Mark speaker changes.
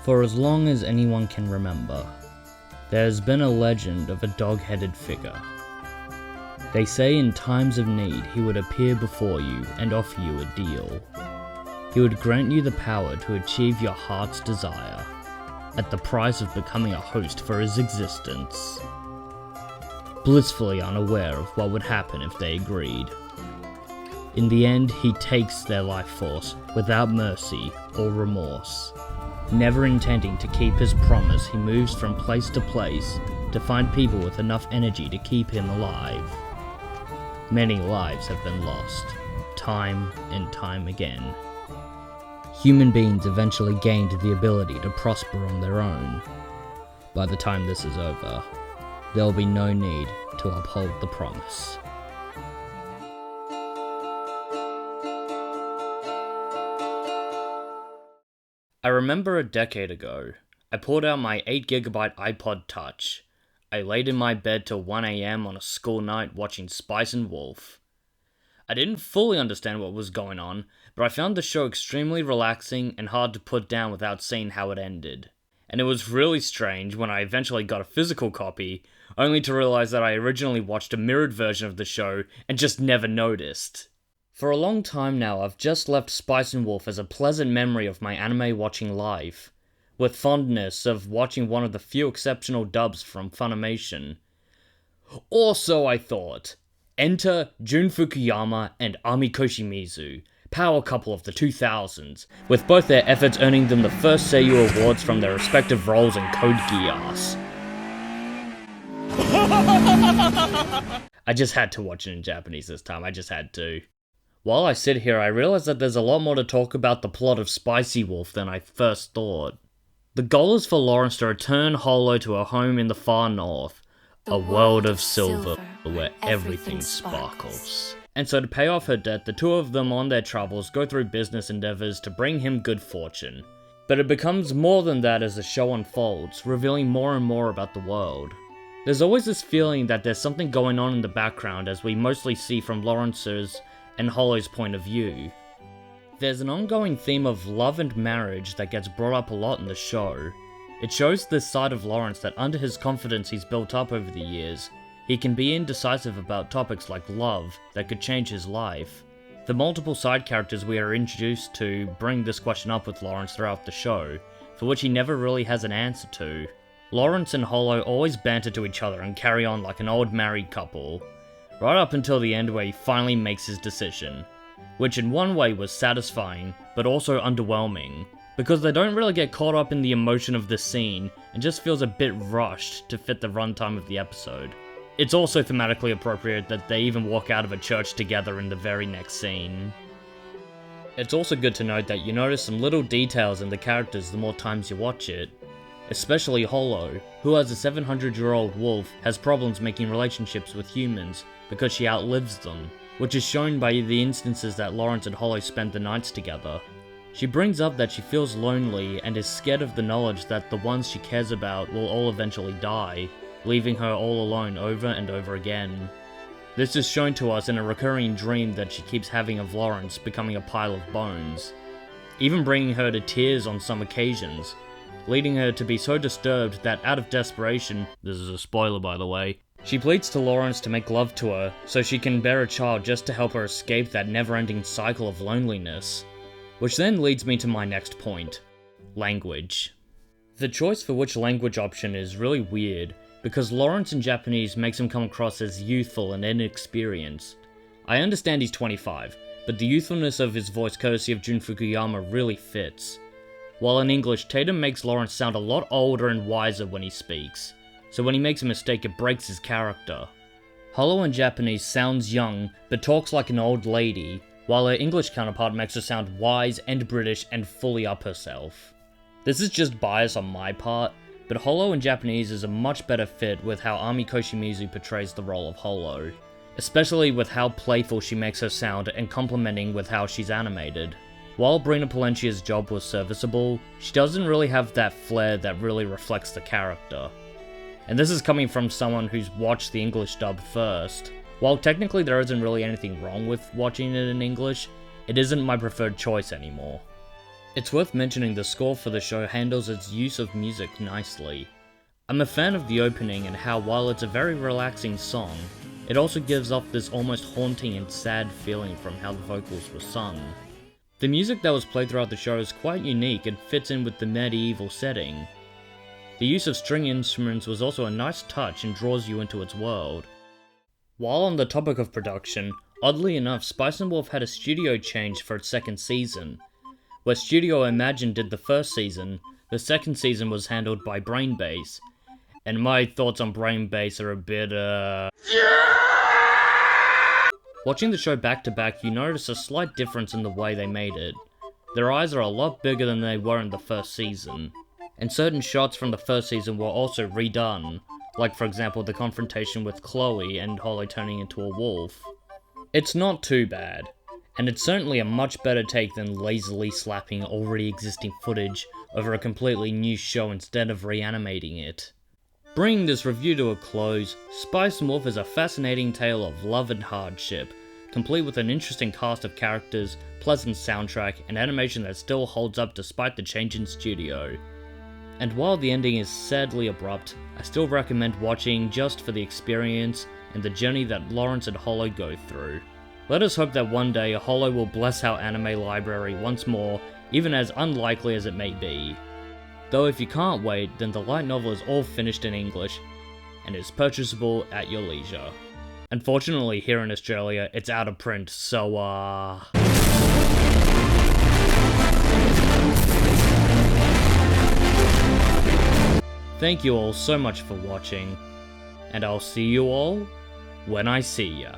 Speaker 1: For as long as anyone can remember, there has been a legend of a dog-headed figure. They say in times of need he would appear before you and offer you a deal. He would grant you the power to achieve your heart's desire, at the price of becoming a host for his existence, blissfully unaware of what would happen if they agreed. In the end, he takes their life force without mercy or remorse. Never intending to keep his promise, he moves from place to place to find people with enough energy to keep him alive. Many lives have been lost, time and time again. Human beings eventually gained the ability to prosper on their own. By the time this is over, there will be no need to uphold the promise. I remember a decade ago, I pulled out my 8GB iPod Touch. I laid in my bed till 1 AM on a school night watching Spice and Wolf. I didn't fully understand what was going on, but I found the show extremely relaxing and hard to put down without seeing how it ended. And it was really strange when I eventually got a physical copy, only to realize that I originally watched a mirrored version of the show and just never noticed. For a long time now, I've just left Spice and Wolf as a pleasant memory of my anime watching life, with fondness of watching one of the few exceptional dubs from Funimation. Or so I thought. Enter Jun Fukuyama and Ami Koshimizu, power couple of the 2000s, with both their efforts earning them the first Seiyu awards from their respective roles in Code Geass. I just had to watch it in Japanese this time, I just had to. While I sit here, I realize that there's a lot more to talk about the plot of Spicy Wolf than I first thought. The goal is for Lawrence to return Holo to her home in the far north, a world of silver where everything sparkles. And so to pay off her debt, the two of them on their travels go through business endeavors to bring him good fortune. But it becomes more than that as the show unfolds, revealing more and more about the world. There's always this feeling that there's something going on in the background as we mostly see from Lawrence's and Holo's point of view. There's an ongoing theme of love and marriage that gets brought up a lot in the show. It shows this side of Lawrence that under his confidence he's built up over the years, he can be indecisive about topics like love that could change his life. The multiple side characters we are introduced to bring this question up with Lawrence throughout the show, for which he never really has an answer to. Lawrence and Holo always banter to each other and carry on like an old married couple, right up until the end where he finally makes his decision, which in one way was satisfying, but also underwhelming, because they don't really get caught up in the emotion of the scene and just feels a bit rushed to fit the runtime of the episode. It's also thematically appropriate that they even walk out of a church together in the very next scene. It's also good to note that you notice some little details in the characters the more times you watch it. Especially Holo, who as a 700-year-old wolf has problems making relationships with humans because she outlives them, which is shown by the instances that Lawrence and Holo spend the nights together. She brings up that she feels lonely and is scared of the knowledge that the ones she cares about will all eventually die, leaving her all alone over and over again. This is shown to us in a recurring dream that she keeps having of Lawrence becoming a pile of bones, even bringing her to tears on some occasions, leading her to be so disturbed that out of desperation, this is a spoiler by the way, she pleads to Lawrence to make love to her so she can bear a child just to help her escape that never-ending cycle of loneliness. Which then leads me to my next point, language. The choice for which language option is really weird, because Lawrence in Japanese makes him come across as youthful and inexperienced. I understand he's 25, but the youthfulness of his voice courtesy of Jun Fukuyama really fits. While in English, Tatum makes Lawrence sound a lot older and wiser when he speaks, so when he makes a mistake it breaks his character. Holo in Japanese sounds young, but talks like an old lady, while her English counterpart makes her sound wise and British and fully up herself. This is just bias on my part, but Holo in Japanese is a much better fit with how Ami Koshimizu portrays the role of Holo, especially with how playful she makes her sound and complementing with how she's animated. While Brina Palencia's job was serviceable, she doesn't really have that flair that really reflects the character. And this is coming from someone who's watched the English dub first. While technically there isn't really anything wrong with watching it in English, it isn't my preferred choice anymore. It's worth mentioning the score for the show handles its use of music nicely. I'm a fan of the opening and how while it's a very relaxing song, it also gives off this almost haunting and sad feeling from how the vocals were sung. The music that was played throughout the show is quite unique and fits in with the medieval setting. The use of string instruments was also a nice touch and draws you into its world. While on the topic of production, oddly enough, Spice and Wolf had a studio change for its second season. Where Studio Imagine did the first season, the second season was handled by Brainbase. And my thoughts on Brainbase are a bit, Watching the show back to back, you notice a slight difference in the way they made it. Their eyes are a lot bigger than they were in the first season. And certain shots from the first season were also redone, like for example the confrontation with Chloe and Hollow turning into a wolf. It's not too bad, and it's certainly a much better take than lazily slapping already existing footage over a completely new show instead of reanimating it. Bringing this review to a close, Spice and Wolf is a fascinating tale of love and hardship, complete with an interesting cast of characters, pleasant soundtrack, and animation that still holds up despite the change in studio. And while the ending is sadly abrupt, I still recommend watching just for the experience and the journey that Lawrence and Hollow go through. Let us hope that one day Hollow will bless our anime library once more, even as unlikely as it may be. Though if you can't wait, then the light novel is all finished in English, and is purchasable at your leisure. Unfortunately here in Australia, it's out of print, so Thank you all so much for watching, and I'll see you all when I see ya.